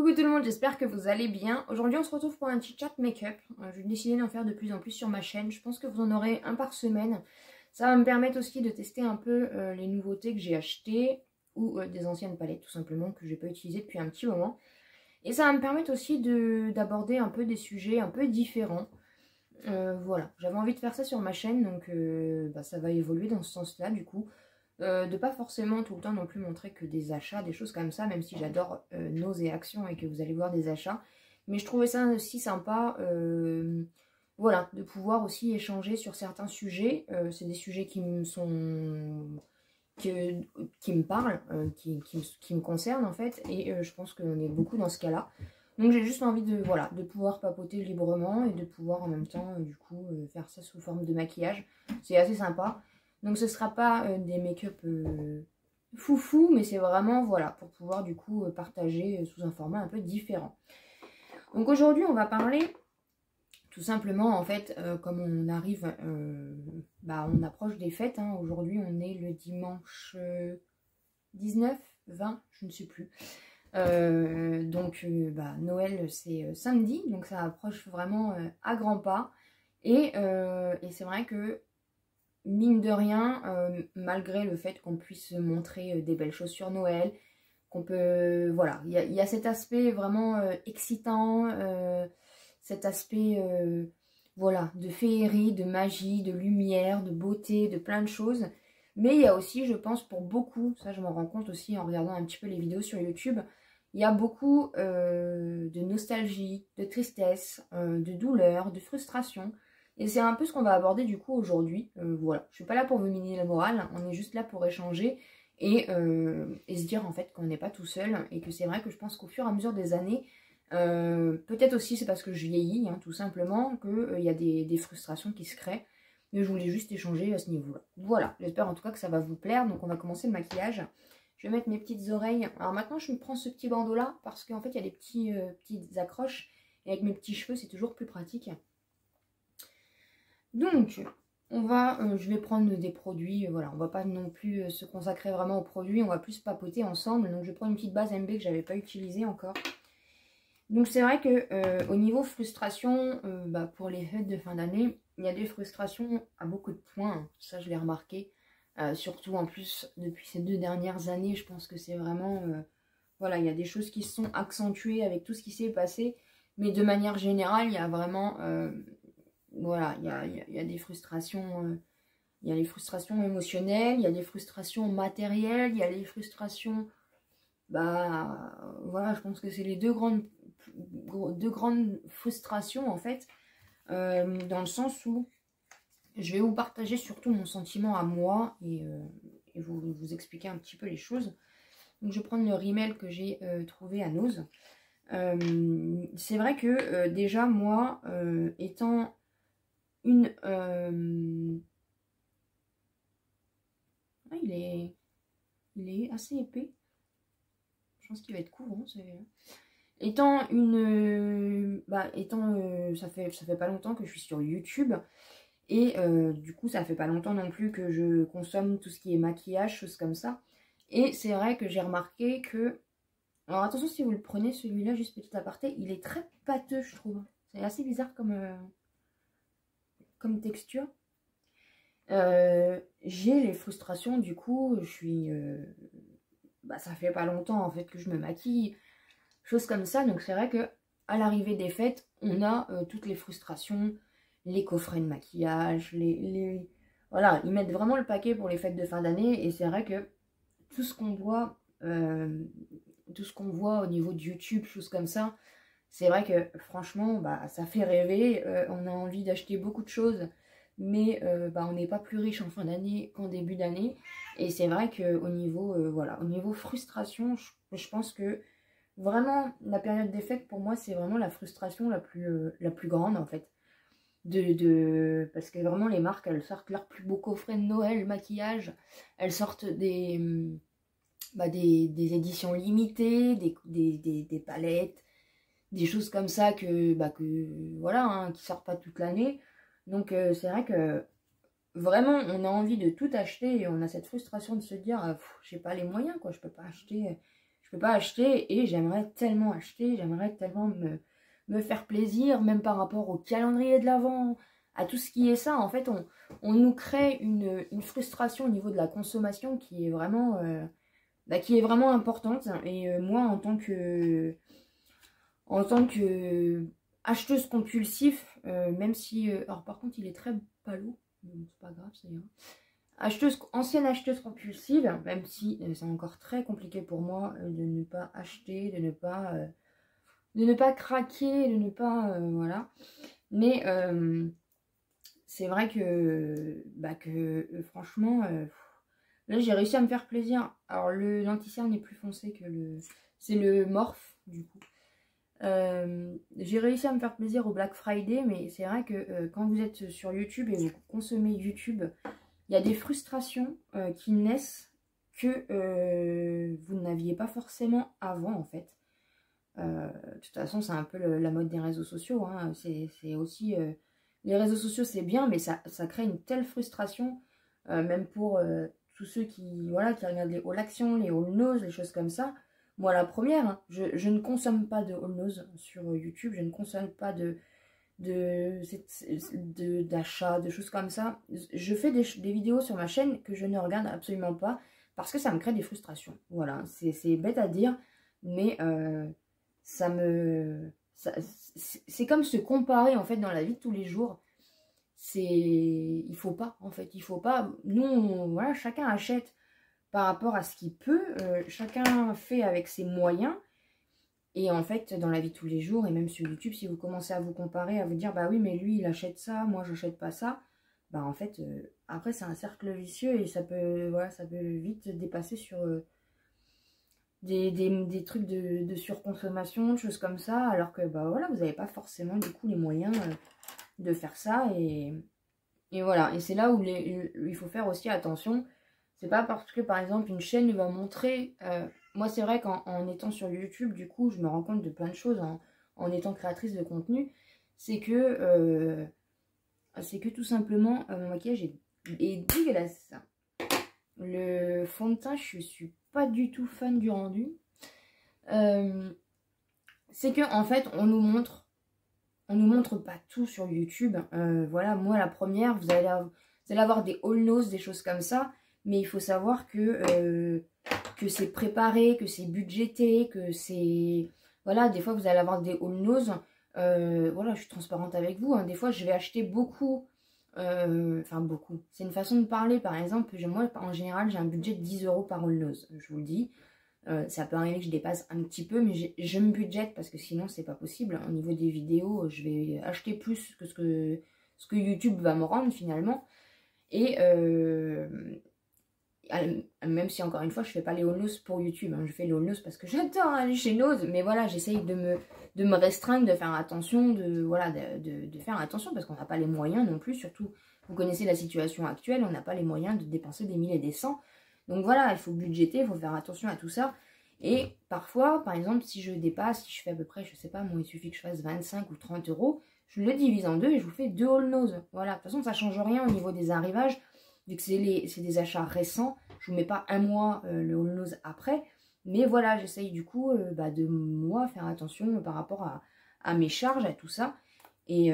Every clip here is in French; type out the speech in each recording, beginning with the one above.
Coucou tout le monde, j'espère que vous allez bien. Aujourd'hui on se retrouve pour un petit chat make-up. Je vais décider d'en faire de plus en plus sur ma chaîne. Je pense que vous en aurez un par semaine. Ça va me permettre aussi de tester un peu les nouveautés que j'ai achetées ou des anciennes palettes tout simplement que je n'ai pas utilisées depuis un petit moment. Et ça va me permettre aussi d'aborder un peu des sujets un peu différents. Voilà, j'avais envie de faire ça sur ma chaîne donc ça va évoluer dans ce sens-là du coup. De pas forcément tout le temps non plus montrer que des achats, des choses comme ça, même si j'adore nos et actions et que vous allez voir des achats. Mais je trouvais ça aussi sympa, voilà, de pouvoir aussi échanger sur certains sujets. C'est des sujets qui me qui me parlent, qui me concernent en fait. Et je pense qu'on est beaucoup dans ce cas-là. Donc j'ai juste envie de, voilà, de pouvoir papoter librement et de pouvoir en même temps, du coup, faire ça sous forme de maquillage. C'est assez sympa. Donc ce ne sera pas des make-up foufou, mais c'est vraiment, voilà, pour pouvoir du coup partager sous un format un peu différent. Donc aujourd'hui, on va parler tout simplement, en fait, comme on arrive, on approche des fêtes. Hein. Aujourd'hui, on est le dimanche 19, 20, je ne sais plus. Noël, c'est samedi, donc ça approche vraiment à grands pas. Et c'est vrai que mine de rien, malgré le fait qu'on puisse montrer des belles choses sur Noël, qu'on peut, voilà, il y a cet aspect vraiment excitant, cet aspect, voilà, de féerie, de magie, de lumière, de beauté, de plein de choses. Mais il y a aussi, je pense, pour beaucoup, ça je m'en rends compte aussi en regardant un petit peu les vidéos sur YouTube, il y a beaucoup de nostalgie, de tristesse, de douleur, de frustration. Et c'est un peu ce qu'on va aborder du coup aujourd'hui. Voilà, je suis pas là pour vous miner le moral, on est juste là pour échanger et se dire en fait qu'on n'est pas tout seul. Et que c'est vrai que je pense qu'au fur et à mesure des années, peut-être aussi c'est parce que je vieillis, hein, tout simplement, qu'il y a des frustrations qui se créent. Mais je voulais juste échanger à ce niveau-là. Voilà, j'espère en tout cas que ça va vous plaire. Donc on va commencer le maquillage. Je vais mettre mes petites oreilles. Alors maintenant je me prends ce petit bandeau là parce qu'en fait il y a des petites accroches. Et avec mes petits cheveux c'est toujours plus pratique. Donc, je vais prendre des produits, voilà, on va pas non plus se consacrer vraiment aux produits, on va plus papoter ensemble. Donc je prends une petite base MB que j'avais pas utilisée encore. Donc c'est vrai que au niveau frustration, pour les fêtes de fin d'année, il y a des frustrations à beaucoup de points, ça je l'ai remarqué. Surtout en plus depuis ces 2 dernières années, je pense que c'est vraiment, voilà, il y a des choses qui se sont accentuées avec tout ce qui s'est passé. Mais de manière générale, il y a vraiment... voilà, il y a des frustrations, il y a les frustrations émotionnelles, il y a des frustrations matérielles, il y a les frustrations, voilà, je pense que c'est les deux grandes frustrations en fait, dans le sens où je vais vous partager surtout mon sentiment à moi et vous expliquer un petit peu les choses. Donc je vais prendre le rímel que j'ai trouvé à Nose. C'est vrai que déjà moi, étant une... il est assez épais. Je pense qu'il va être court. Hein, étant une... ça fait pas longtemps que je suis sur YouTube. Et du coup, ça fait pas longtemps non plus que je consomme tout ce qui est maquillage, choses comme ça. Et c'est vrai que j'ai remarqué que... Alors attention, si vous le prenez, celui-là, juste petit aparté, il est très pâteux, je trouve. C'est assez bizarre comme texture. J'ai les frustrations, du coup, je suis... ça fait pas longtemps, en fait, que je me maquille, choses comme ça. Donc c'est vrai que à l'arrivée des fêtes, on a toutes les frustrations, les coffrets de maquillage, voilà, ils mettent vraiment le paquet pour les fêtes de fin d'année. Et c'est vrai que tout ce qu'on voit au niveau de YouTube, choses comme ça, c'est vrai que franchement, ça fait rêver. On a envie d'acheter beaucoup de choses, mais on n'est pas plus riche en fin d'année qu'en début d'année. Et c'est vrai qu'au niveau, voilà, au niveau frustration, je pense que vraiment la période des fêtes pour moi c'est vraiment la frustration la plus grande en fait. Parce que vraiment les marques elles sortent leurs plus beaux coffrets de Noël, maquillage, elles sortent des éditions limitées, des palettes, des choses comme ça voilà, hein, qui sortent pas toute l'année. Donc c'est vrai que vraiment on a envie de tout acheter et on a cette frustration de se dire j'ai pas les moyens quoi, je peux pas je peux pas acheter et j'aimerais tellement acheter, j'aimerais tellement me faire plaisir, même par rapport au calendrier de l'Avent, à tout ce qui est ça. En fait, on nous crée une frustration au niveau de la consommation qui est vraiment, importante. Et moi, en tant que acheteuse compulsive, même si... alors par contre, il est très palo, mais bon, c'est pas grave, ça ira. Ancienne acheteuse compulsive, même si c'est encore très compliqué pour moi de ne pas acheter, de ne pas craquer, de ne pas... voilà. Mais c'est vrai que, franchement, là j'ai réussi à me faire plaisir. Alors le lenticerne est plus foncé que le... C'est le Morphe, du coup. J'ai réussi à me faire plaisir au Black Friday, mais c'est vrai que quand vous êtes sur YouTube et vous consommez YouTube, il y a des frustrations qui naissent que vous n'aviez pas forcément avant, en fait. De toute façon, c'est un peu la mode des réseaux sociaux. Hein. C'est aussi... les réseaux sociaux, c'est bien, mais ça crée une telle frustration, même pour tous ceux qui regardent les haul action, les haul nose, les choses comme ça. Moi, la première, hein, je ne consomme pas de haul nose sur YouTube, je ne consomme pas d'achats, de choses comme ça. Je fais des vidéos sur ma chaîne que je ne regarde absolument pas parce que ça me crée des frustrations. Voilà, c'est bête à dire, mais c'est comme se comparer en fait dans la vie de tous les jours. Il faut pas, en fait, il faut pas. Nous, voilà, chacun achète par rapport à ce qu'il peut, chacun fait avec ses moyens. Et en fait, dans la vie de tous les jours, et même sur YouTube, si vous commencez à vous comparer, à vous dire, bah oui, mais lui, il achète ça, moi, j'achète pas ça, bah en fait, après, c'est un cercle vicieux et ça peut vite dépasser sur des trucs de surconsommation, de choses comme ça, alors que, bah voilà, vous n'avez pas forcément, du coup, les moyens de faire ça. Et voilà, et c'est là où il faut faire aussi attention. C'est pas parce que, par exemple, une chaîne va montrer... moi, c'est vrai qu'en étant sur YouTube, du coup, je me rends compte de plein de choses en étant créatrice de contenu. C'est que tout simplement, mon maquillage est dégueulasse. Le fond de teint, je suis pas du tout fan du rendu. C'est que, en fait, on nous montre pas tout sur YouTube. Voilà, moi, la première, vous allez avoir des haul nose, des choses comme ça. Mais il faut savoir que c'est préparé, que c'est budgété, que c'est... Voilà, des fois, vous allez avoir des haul nose. Voilà, je suis transparente avec vous. Hein. Des fois, je vais acheter beaucoup. Enfin, beaucoup. C'est une façon de parler. Par exemple, moi, en général, j'ai un budget de 10 € par haul nose. Je vous le dis. Ça peut arriver que je dépasse un petit peu, mais je me budgète parce que sinon, c'est pas possible. Au niveau des vidéos, je vais acheter plus que ce que YouTube va me rendre, finalement. Et... même si encore une fois je fais pas les haul nose pour YouTube, hein. Je fais les haul nose parce que j'adore aller chez Nose, mais voilà, j'essaye de me restreindre, de faire attention, de faire attention parce qu'on n'a pas les moyens non plus, surtout vous connaissez la situation actuelle, on n'a pas les moyens de dépenser des 1000 et des 100, donc voilà, il faut budgéter, il faut faire attention à tout ça. Et parfois, par exemple, si je dépasse, si je fais à peu près, je sais pas, moi il suffit que je fasse 25 ou 30 €, je le divise en deux et je vous fais 2 haul nose. Voilà, de toute façon ça change rien au niveau des arrivages. Vu que c'est des achats récents, je ne vous mets pas un mois le haul nose après. Mais voilà, j'essaye du coup de moi faire attention par rapport à mes charges, à tout ça. Et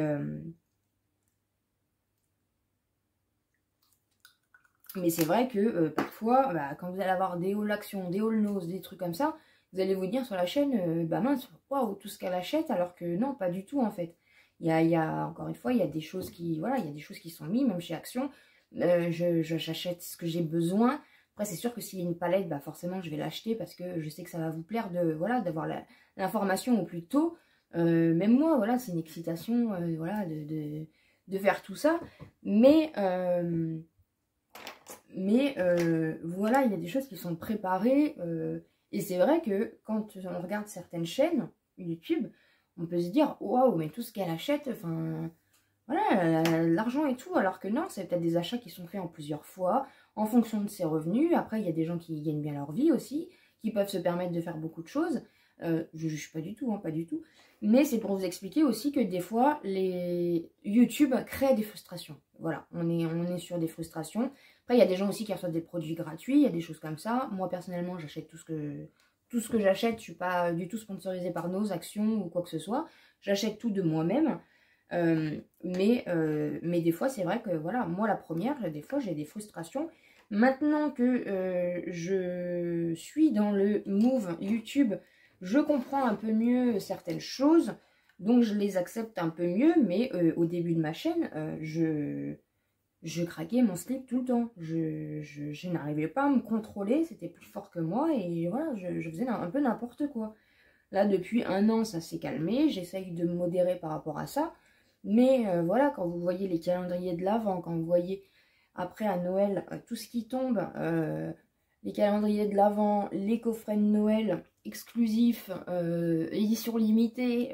mais c'est vrai que parfois, quand vous allez avoir des haul action, des haul nose, des trucs comme ça, vous allez vous dire sur la chaîne, mince, waouh, tout ce qu'elle achète, alors que non, pas du tout en fait. Encore une fois, il y a des choses qui, voilà, il y a des choses qui sont mises, même chez Action. J'achète ce que j'ai besoin. Après, c'est sûr que s'il y a une palette, forcément, je vais l'acheter parce que je sais que ça va vous plaire d'avoir l'information au plus tôt. Même moi, voilà, c'est une excitation voilà, de faire tout ça. Mais voilà, il y a des choses qui sont préparées. Et c'est vrai que quand on regarde certaines chaînes YouTube, on peut se dire, waouh, mais tout ce qu'elle achète, enfin... Voilà, l'argent et tout, alors que non, c'est peut-être des achats qui sont faits en plusieurs fois, en fonction de ses revenus. Après, il y a des gens qui gagnent bien leur vie aussi, qui peuvent se permettre de faire beaucoup de choses. Je ne juge pas du tout, hein, pas du tout. Mais c'est pour vous expliquer aussi que des fois, les YouTube créent des frustrations. Voilà, on est sur des frustrations. Après, il y a des gens aussi qui reçoivent des produits gratuits, il y a des choses comme ça. Moi, personnellement, j'achète tout ce tout ce que j'achète, je suis pas du tout sponsorisée par nos actions ou quoi que ce soit. J'achète tout de moi-même. Mais des fois, c'est vrai que, voilà, moi, la première, des fois, j'ai des frustrations. Maintenant que je suis dans le move YouTube, je comprends un peu mieux certaines choses. Donc, je les accepte un peu mieux. Mais au début de ma chaîne, je craquais mon slip tout le temps. Je n'arrivais pas à me contrôler. C'était plus fort que moi. Et voilà, je faisais un peu n'importe quoi. Là, depuis 1 an, ça s'est calmé. J'essaye de me modérer par rapport à ça. Mais voilà, quand vous voyez les calendriers de l'Avent, quand vous voyez après à Noël tout ce qui tombe, les calendriers de l'Avent, les coffrets de Noël exclusifs, édition limitée,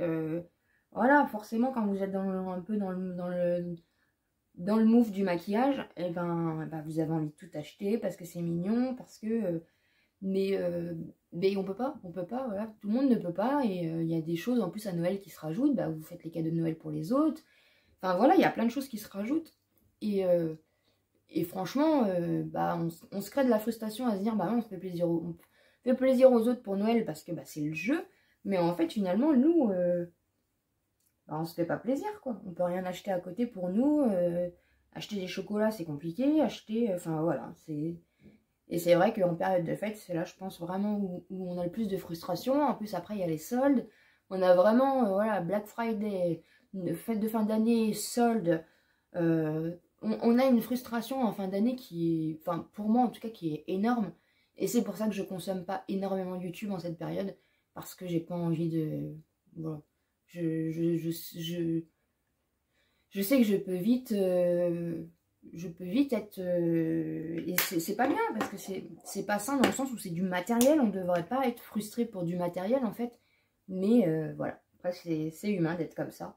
voilà, forcément quand vous êtes un peu dans le move du maquillage, et ben, vous avez envie de tout acheter parce que c'est mignon, parce que... mais on peut pas, voilà, tout le monde ne peut pas, et il y a des choses en plus à Noël qui se rajoutent, vous faites les cadeaux de Noël pour les autres, enfin voilà, il y a plein de choses qui se rajoutent, et franchement, on se crée de la frustration à se dire, non, on fait plaisir aux autres pour Noël parce que c'est le jeu, mais en fait, finalement, nous, on se fait pas plaisir, quoi, on peut rien acheter à côté pour nous, acheter des chocolats, c'est compliqué, enfin voilà, c'est... Et c'est vrai qu'en période de fête, c'est là, je pense, vraiment où on a le plus de frustration. En plus, après, il y a les soldes. On a vraiment, voilà, Black Friday, une fête de fin d'année, soldes. On a une frustration en fin d'année qui est, enfin, pour moi en tout cas, qui est énorme. Et c'est pour ça que je consomme pas énormément YouTube en cette période. Parce que j'ai pas envie de... Voilà. Je sais que je peux vite être... et c'est pas bien, parce que c'est pas sain dans le sens où c'est du matériel. On devrait pas être frustré pour du matériel, en fait. Mais voilà, après, c'est humain d'être comme ça.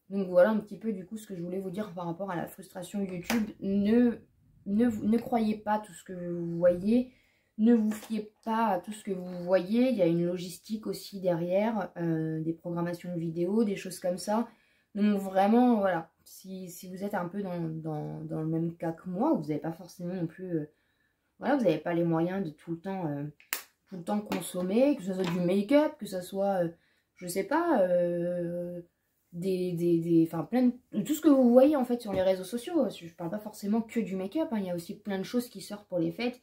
Donc voilà un petit peu, du coup, ce que je voulais vous dire par rapport à la frustration YouTube. Ne croyez pas tout ce que vous voyez. Ne vous fiez pas à tout ce que vous voyez. Il y a une logistique aussi derrière, des programmations de vidéos, des choses comme ça. Donc vraiment, voilà, si vous êtes un peu dans le même cas que moi, vous n'avez pas forcément non plus, voilà, vous n'avez pas les moyens de tout le temps consommer, que ce soit du make-up, que ce soit, je sais pas, enfin plein de tout ce que vous voyez en fait sur les réseaux sociaux. Je parle pas forcément que du make-up, hein, il y a aussi plein de choses qui sortent pour les fêtes,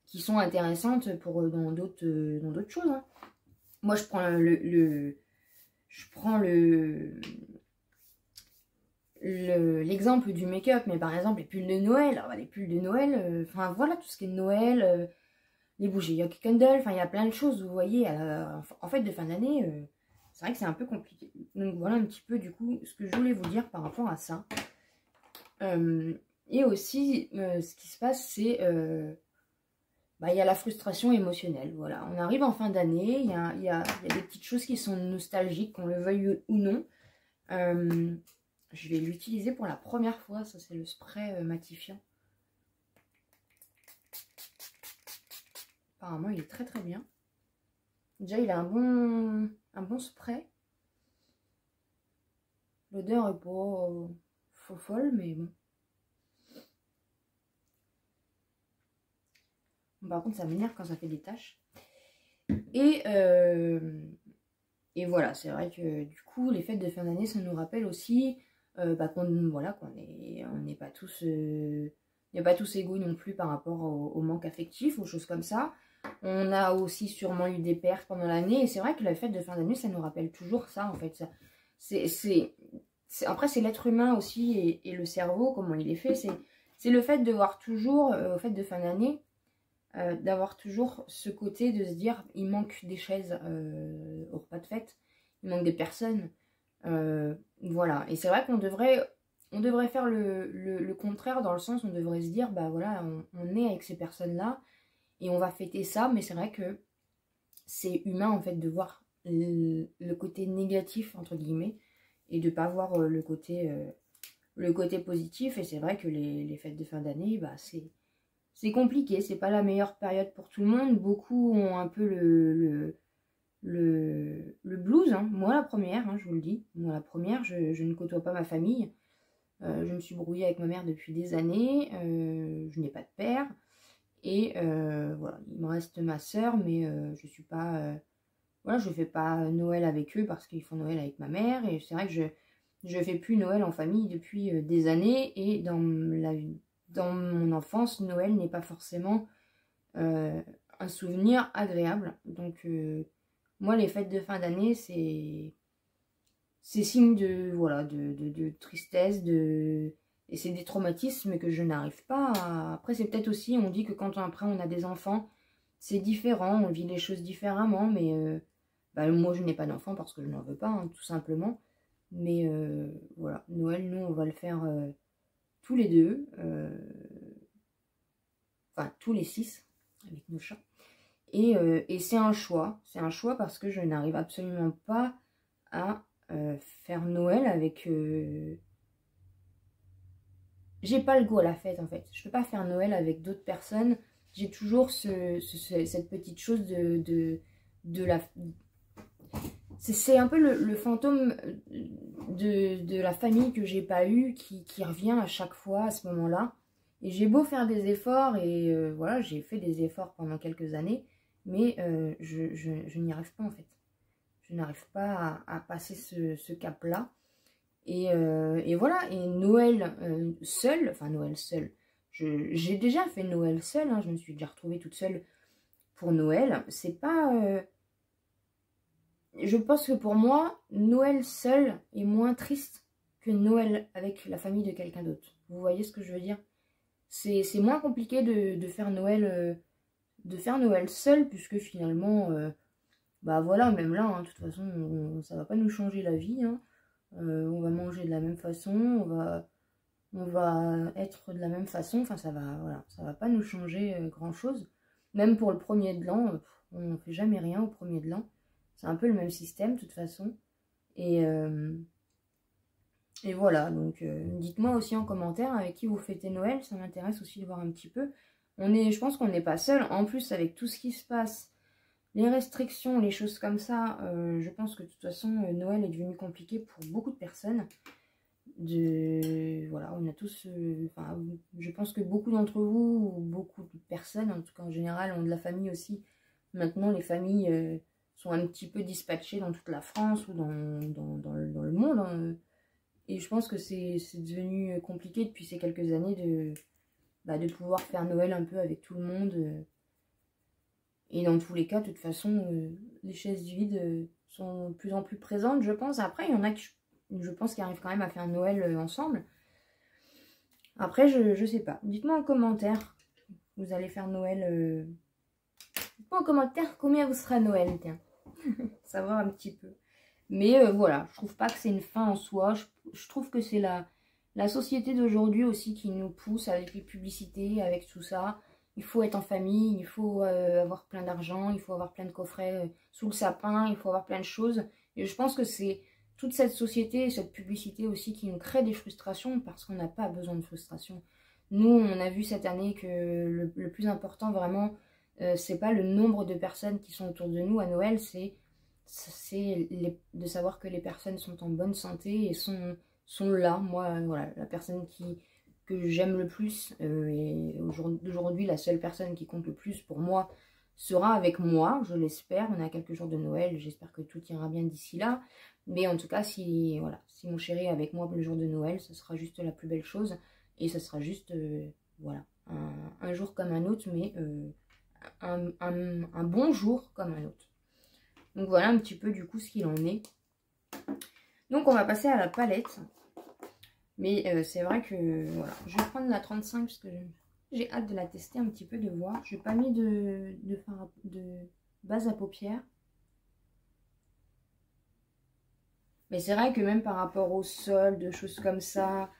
qui sont intéressantes pour dans d'autres choses. Hein. Moi, je prends l'exemple du make-up, mais par exemple les pulls de Noël, les pulls de Noël, enfin voilà, tout ce qui est de Noël, les bougies Yankee Candle, enfin il y a plein de choses, vous voyez, en fait de fin d'année, c'est vrai que c'est un peu compliqué. Donc voilà un petit peu du coup ce que je voulais vous dire par rapport à ça. Et aussi, ce qui se passe, c'est... il y a la frustration émotionnelle, voilà. On arrive en fin d'année, il y a des petites choses qui sont nostalgiques, qu'on le veuille ou non. Je vais l'utiliser pour la première fois, ça c'est le spray matifiant. Apparemment il est très très bien. Déjà il a un bon spray. L'odeur est pas folle, mais bon. Par contre ça m'énerve quand ça fait des taches. Et voilà, c'est vrai que du coup les fêtes de fin d'année ça nous rappelle aussi qu'on n'est pas tous égaux non plus par rapport au manque affectif, aux choses comme ça. On a aussi sûrement eu des pertes pendant l'année, et c'est vrai que la fête de fin d'année ça nous rappelle toujours ça en fait. Après c'est l'être humain aussi, et le cerveau, comment il est fait, c'est le fait de voir toujours aux fêtes de fin d'année, d'avoir toujours ce côté de se dire il manque des chaises au repas de fête, il manque des personnes, voilà. Et c'est vrai qu'on devrait faire le contraire, dans le sens où on devrait se dire voilà, on est avec ces personnes là et on va fêter ça. Mais c'est vrai que c'est humain en fait de voir le côté négatif entre guillemets, et de pas voir le côté positif. Et c'est vrai que les fêtes de fin d'année, c'est compliqué, c'est pas la meilleure période pour tout le monde. Beaucoup ont un peu le blues, hein. Moi la première, hein, je vous le dis. Moi la première, je ne côtoie pas ma famille. Je me suis brouillée avec ma mère depuis des années. Je n'ai pas de père. Et voilà, il me reste ma soeur, mais je suis pas... voilà, je fais pas Noël avec eux parce qu'ils font Noël avec ma mère. Et c'est vrai que je fais plus Noël en famille depuis des années. Et dans mon enfance, Noël n'est pas forcément un souvenir agréable. Donc moi, les fêtes de fin d'année, c'est signe de, voilà, de tristesse, et c'est des traumatismes que je n'arrive pas à... Après, c'est peut-être aussi, on dit que quand après on a des enfants, c'est différent, on vit les choses différemment, mais bah, moi, je n'ai pas d'enfant parce que je n'en veux pas, hein, tout simplement. Mais voilà, Noël, nous, on va le faire tous les deux, enfin, tous les 6, avec nos chats. Et c'est un choix parce que je n'arrive absolument pas à faire Noël avec... J'ai pas le goût à la fête en fait. Je peux pas faire Noël avec d'autres personnes. J'ai toujours cette petite chose de la... C'est un peu le fantôme de la famille que j'ai pas eu qui revient à chaque fois à ce moment-là. Et j'ai beau faire des efforts et voilà, j'ai fait des efforts pendant quelques années, mais je n'y arrive pas en fait. Je n'arrive pas à passer ce cap-là. Et voilà, et Noël seul, enfin Noël seul, j'ai déjà fait Noël seul, hein, je me suis déjà retrouvée toute seule pour Noël. C'est pas... je pense que pour moi, Noël seul est moins triste que Noël avec la famille de quelqu'un d'autre. Vous voyez ce que je veux dire? C'est moins compliqué de faire Noël seul, puisque finalement, bah voilà, même là, hein, de toute façon, ça va pas nous changer la vie, hein. On va manger de la même façon, on va être de la même façon, enfin voilà, ça va pas nous changer grand chose. Même pour le premier de l'an, on ne fait jamais rien au premier de l'an. C'est un peu le même système de toute façon. Et voilà, donc dites-moi aussi en commentaire avec qui vous fêtez Noël, ça m'intéresse aussi de voir un petit peu. Je pense qu'on n'est pas seul, en plus avec tout ce qui se passe, les restrictions, les choses comme ça, je pense que de toute façon Noël est devenu compliqué pour beaucoup de personnes. Voilà, on a tous, enfin, je pense que beaucoup d'entre vous, ou beaucoup de personnes, en tout cas en général, ont de la famille aussi. Maintenant, les familles sont un petit peu dispatchées dans toute la France ou dans le monde, hein. Et je pense que c'est devenu compliqué depuis ces quelques années de pouvoir faire Noël un peu avec tout le monde. Et dans tous les cas, de toute façon, les chaises vides sont de plus en plus présentes, je pense. Après, il y en a qui, je pense, qui arrivent quand même à faire Noël ensemble. Après, je sais pas. Dites-moi en commentaire, vous allez faire Noël... Dites-moi en commentaire combien vous sera Noël, tiens. Savoir un petit peu. Mais voilà, je trouve pas que c'est une fin en soi. Je trouve que c'est la société d'aujourd'hui aussi qui nous pousse avec les publicités, avec tout ça. Il faut être en famille, il faut avoir plein d'argent, il faut avoir plein de coffrets sous le sapin, il faut avoir plein de choses. Et je pense que c'est toute cette société, cette publicité aussi qui nous crée des frustrations parce qu'on n'a pas besoin de frustration. Nous, on a vu cette année que le plus important vraiment, c'est pas le nombre de personnes qui sont autour de nous à Noël, c'est de savoir que les personnes sont en bonne santé et sont là. Moi, voilà, la personne que j'aime le plus et aujourd'hui la seule personne qui compte le plus pour moi sera avec moi, je l'espère. On est à quelques jours de Noël, j'espère que tout ira bien d'ici là. Mais en tout cas, si mon chéri est avec moi le jour de Noël, ce sera juste la plus belle chose. Et ce sera juste, voilà, un jour comme un autre, mais un bon jour comme un autre. Donc voilà un petit peu du coup ce qu'il en est. Donc on va passer à la palette. Mais c'est vrai que voilà, je vais prendre la 35 parce que j'ai hâte de la tester un petit peu, de voir. Je n'ai pas mis de base à paupières. Mais c'est vrai que même par rapport au sol, de choses comme ça,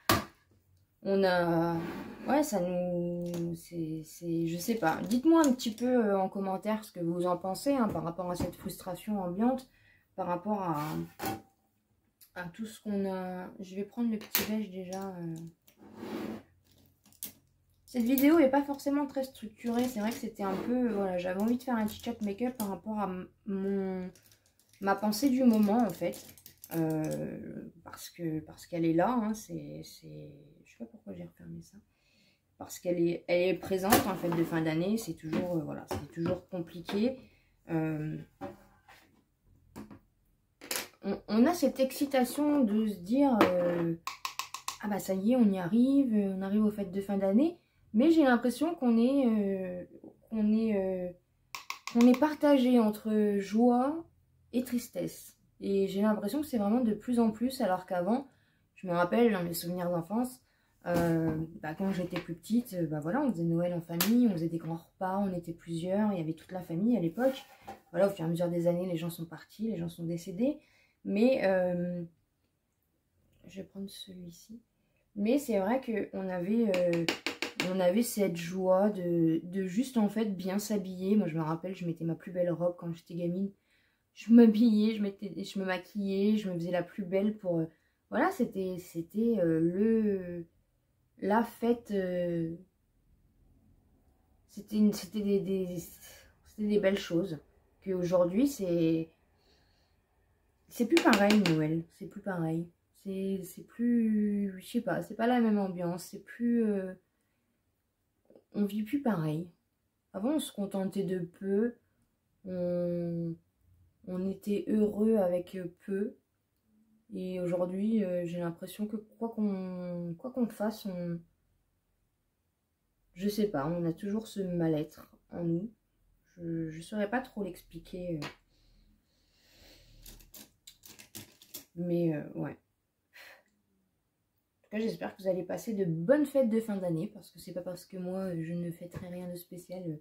on a... Ouais, ça nous... je sais pas. Dites-moi un petit peu en commentaire ce que vous en pensez, hein, par rapport à cette frustration ambiante, par rapport à tout ce qu'on a... Je vais prendre le petit beige déjà. Cette vidéo n'est pas forcément très structurée. C'est vrai que c'était un peu... Voilà, j'avais envie de faire un petit chat make-up par rapport à ma pensée du moment, en fait. Parce qu'elle est là. Hein, je sais pas pourquoi j'ai refermé ça. parce elle est présente en fête de fin d'année. C'est toujours, voilà, c'est toujours compliqué. On a cette excitation de se dire ah bah ça y est, on arrive aux fêtes de fin d'année, mais j'ai l'impression qu'on est partagé entre joie et tristesse. Et j'ai l'impression que c'est vraiment de plus en plus, alors qu'avant, je me rappelle dans mes souvenirs d'enfance, quand j'étais plus petite, voilà, on faisait Noël en famille, on faisait des grands repas, on était plusieurs, il y avait toute la famille à l'époque. Voilà, au fur et à mesure des années, les gens sont partis, les gens sont décédés. Mais, je vais prendre celui-ci. Mais c'est vrai qu'on avait cette joie de juste en fait bien s'habiller. Moi je me rappelle, je mettais ma plus belle robe quand j'étais gamine. Je m'habillais, je me maquillais, je me faisais la plus belle pour... voilà, c'était la fête... c'était des belles choses. Qu'aujourd'hui, c'est plus pareil, Noël. C'est plus pareil. C'est plus... je sais pas, c'est pas la même ambiance. C'est plus... on vit plus pareil. Avant, on se contentait de peu. On était heureux avec peu. Et aujourd'hui, j'ai l'impression que quoi qu'on fasse, je sais pas, on a toujours ce mal-être en nous. Je saurais pas trop l'expliquer. Mais ouais. En tout cas, j'espère que vous allez passer de bonnes fêtes de fin d'année. Parce que c'est pas parce que moi, je ne fêterai rien de spécial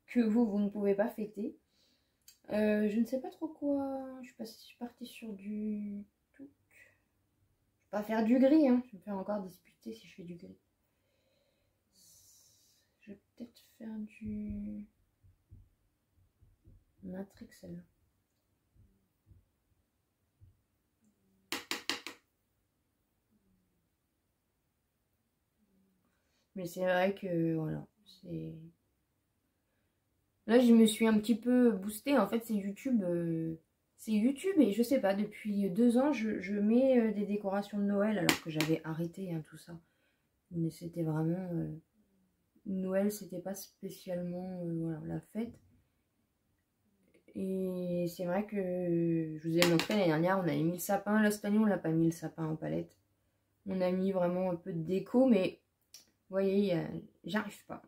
que vous ne pouvez pas fêter. Je ne sais pas trop quoi. Je suis partie sur du... Je vais pas faire du gris, hein. Je vais me faire encore disputer si je fais du gris. Je vais peut-être faire du... Matrix, celle-là. Mais c'est vrai que, voilà, c'est... Là, je me suis un petit peu boostée. En fait, c'est YouTube. Et je sais pas, depuis 2 ans, je mets des décorations de Noël alors que j'avais arrêté hein, tout ça. Mais c'était vraiment... Noël, c'était pas spécialement voilà, la fête. Et c'est vrai que je vous ai montré l'année dernière, on avait mis le sapin. Là, cette année, on l'a pas mis le sapin en palette. On a mis vraiment un peu de déco, mais vous voyez, j'arrive pas.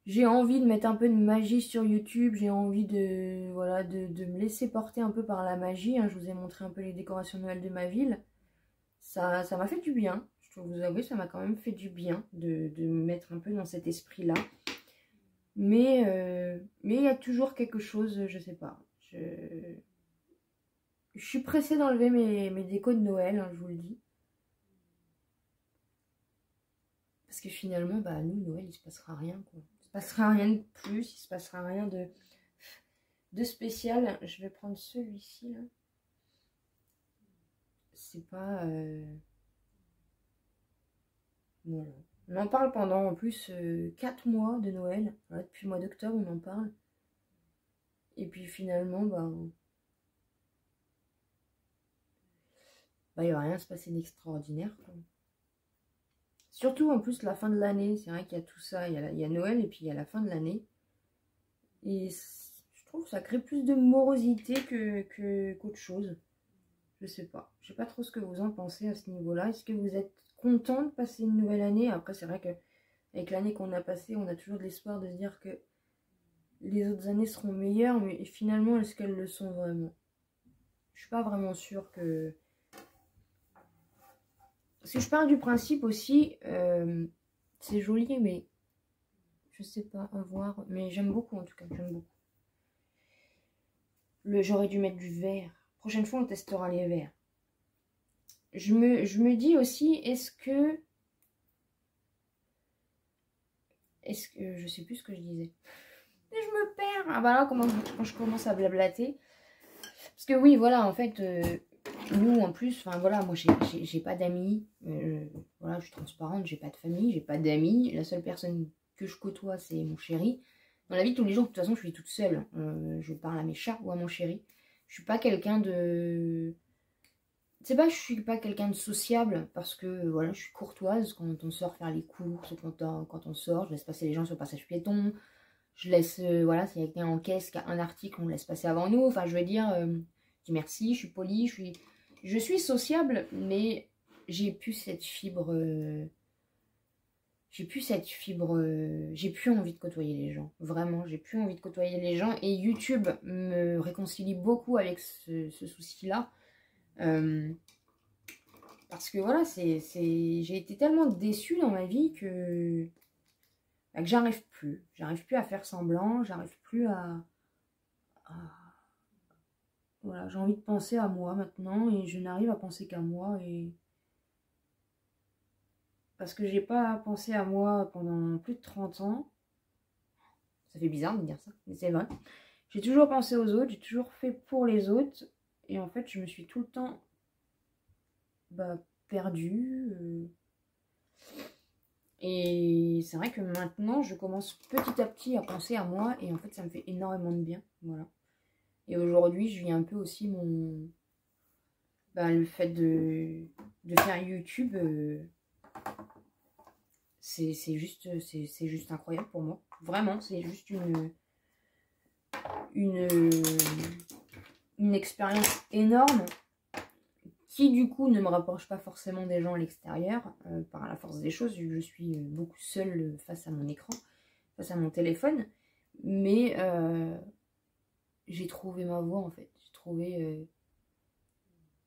J'ai envie de mettre un peu de magie sur YouTube. J'ai envie de, voilà, de me laisser porter un peu par la magie. Hein. Je vous ai montré un peu les décorations de Noël de ma ville. Ça m'a fait du bien. Je dois vous avouer, ça m'a quand même fait du bien de me mettre un peu dans cet esprit-là. Mais il y a toujours quelque chose, je sais pas. Je suis pressée d'enlever mes décos de Noël, hein, je vous le dis. Parce que finalement, bah nous, Noël, il se passera rien, quoi. Il se passera rien de plus, il se passera rien de spécial. Je vais prendre celui-ci, là. C'est pas... Voilà. On en parle pendant en plus 4 mois de Noël. Voilà, depuis le mois d'octobre, on en parle. Et puis finalement, il va rien se passer d'extraordinaire, quoi. Surtout en plus la fin de l'année, c'est vrai qu'il y a tout ça, il y a Noël et puis il y a la fin de l'année. Et je trouve que ça crée plus de morosité qu'autre chose. Je sais pas. Je sais pas trop ce que vous en pensez à ce niveau-là. Est-ce que vous êtes content de passer une nouvelle année? Après, c'est vrai qu'avec l'année qu'on a passée, on a toujours de l'espoir de se dire que les autres années seront meilleures, mais finalement, est-ce qu'elles le sont vraiment? Je suis pas vraiment sûre que... Parce que je pars du principe aussi, c'est joli, mais je sais pas, à voir. Mais j'aime beaucoup en tout cas, j'aime beaucoup. J'aurais dû mettre du vert. Prochaine fois, on testera les verts. Je me dis aussi, est-ce que... Je sais plus ce que je disais. Et je me perds. Ah bah là, quand je commence à blablater. Parce que oui, voilà, en fait... nous, en plus, enfin voilà, moi, j'ai pas d'amis. Voilà, je suis transparente, j'ai pas de famille, j'ai pas d'amis. La seule personne que je côtoie, c'est mon chéri. Dans la vie de tous les jours, de toute façon, je suis toute seule. Je parle à mes chats ou à mon chéri. Je suis pas quelqu'un de... c'est pas que je suis pas quelqu'un de sociable, parce que voilà, je suis courtoise quand on sort faire les courses, ou quand on sort, je laisse passer les gens sur le passage piéton, je laisse, voilà, s'il y a quelqu'un en caisse qui a un article, on le laisse passer avant nous, enfin je veux dire, je dis merci, je suis polie, je suis sociable, mais j'ai plus cette fibre, j'ai plus envie de côtoyer les gens, vraiment, j'ai plus envie de côtoyer les gens, et YouTube me réconcilie beaucoup avec ce souci-là, parce que voilà, j'ai été tellement déçue dans ma vie que j'arrive plus à faire semblant, j'arrive plus voilà, j'ai envie de penser à moi maintenant, et je n'arrive à penser qu'à moi, et parce que j'ai pas pensé à moi pendant plus de 30 ans. Ça fait bizarre de dire ça, mais c'est vrai. J'ai toujours pensé aux autres, j'ai toujours fait pour les autres. Et en fait, je me suis tout le temps perdue. Et c'est vrai que maintenant, je commence petit à petit à penser à moi. Et en fait, ça me fait énormément de bien. Voilà. Et aujourd'hui, je vis un peu aussi le fait de faire YouTube. C'est juste incroyable pour moi. Vraiment, c'est juste une expérience énorme qui du coup ne me rapproche pas forcément des gens à l'extérieur par la force des choses, vu que je suis beaucoup seule face à mon écran, face à mon téléphone, mais j'ai trouvé ma voie en fait, j'ai trouvé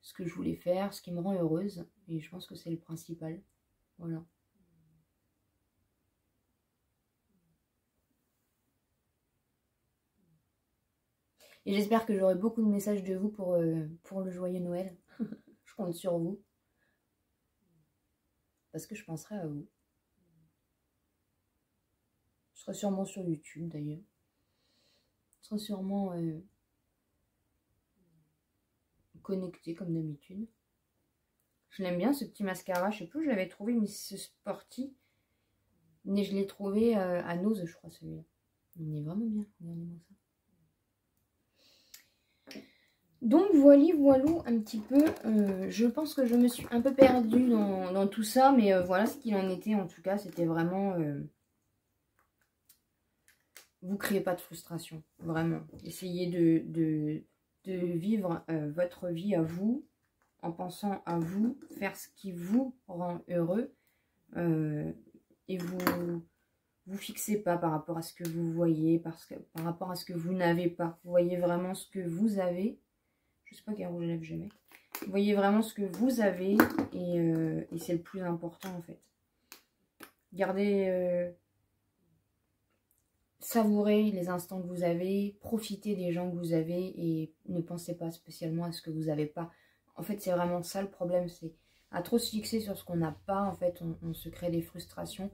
ce que je voulais faire, ce qui me rend heureuse, et je pense que c'est le principal, voilà. Et j'espère que j'aurai beaucoup de messages de vous pour le joyeux Noël. Je compte sur vous. Parce que je penserai à vous. Je serai sûrement sur YouTube d'ailleurs. Je serai sûrement connectée comme d'habitude. Je l'aime bien ce petit mascara. Je sais plus où je l'avais trouvé, Miss Sporty. Mais je l'ai trouvé à Nose, je crois, celui-là. Il est vraiment bien. Regardez-moi ça. Donc voilà, un petit peu, je pense que je me suis un peu perdue dans tout ça, mais voilà ce qu'il en était en tout cas, c'était vraiment, vous créez pas de frustration, vraiment, essayez de vivre votre vie à vous, en pensant à vous, faire ce qui vous rend heureux, et vous fixez pas par rapport à ce que vous voyez, par rapport à ce que vous n'avez pas, vous voyez vraiment ce que vous avez. Je sais pas quel rouge à lèvres je mets. Vous voyez vraiment ce que vous avez et c'est le plus important en fait. Gardez, savourez les instants que vous avez, profitez des gens que vous avez et ne pensez pas spécialement à ce que vous n'avez pas. En fait, c'est vraiment ça le problème, c'est à trop se fixer sur ce qu'on n'a pas, en fait, on se crée des frustrations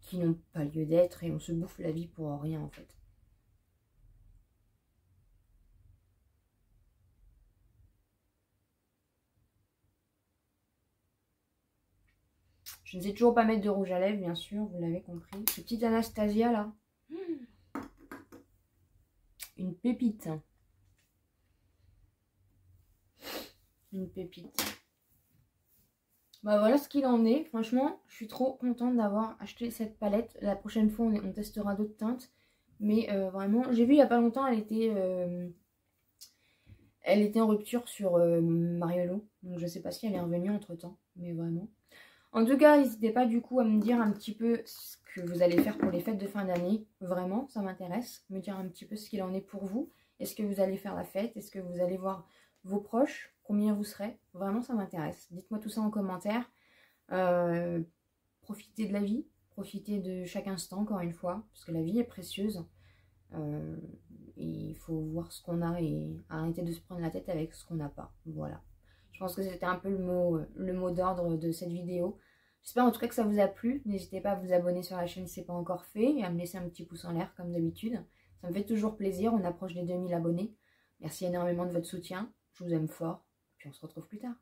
qui n'ont pas lieu d'être et on se bouffe la vie pour rien en fait. Je ne sais toujours pas mettre de rouge à lèvres, bien sûr, vous l'avez compris. Ce petit Anastasia, là. Une pépite. Une pépite. Bah voilà ce qu'il en est. Franchement, je suis trop contente d'avoir acheté cette palette. La prochaine fois, on testera d'autres teintes. Mais vraiment, j'ai vu il n'y a pas longtemps, elle était en rupture sur Mariolo. Donc je sais pas si elle est revenue entre temps. Mais vraiment. En tout cas, n'hésitez pas du coup à me dire un petit peu ce que vous allez faire pour les fêtes de fin d'année. Vraiment, ça m'intéresse. Me dire un petit peu ce qu'il en est pour vous. Est-ce que vous allez faire la fête? Est-ce que vous allez voir vos proches? Combien vous serez? Vraiment, ça m'intéresse. Dites-moi tout ça en commentaire. Profitez de la vie. Profitez de chaque instant, encore une fois. Parce que la vie est précieuse. Et il faut voir ce qu'on a et arrêter de se prendre la tête avec ce qu'on n'a pas. Voilà. Je pense que c'était un peu le mot d'ordre de cette vidéo. J'espère en tout cas que ça vous a plu. N'hésitez pas à vous abonner sur la chaîne si ce n'est pas encore fait et à me laisser un petit pouce en l'air comme d'habitude. Ça me fait toujours plaisir. On approche des 2000 abonnés. Merci énormément de votre soutien. Je vous aime fort. Puis on se retrouve plus tard.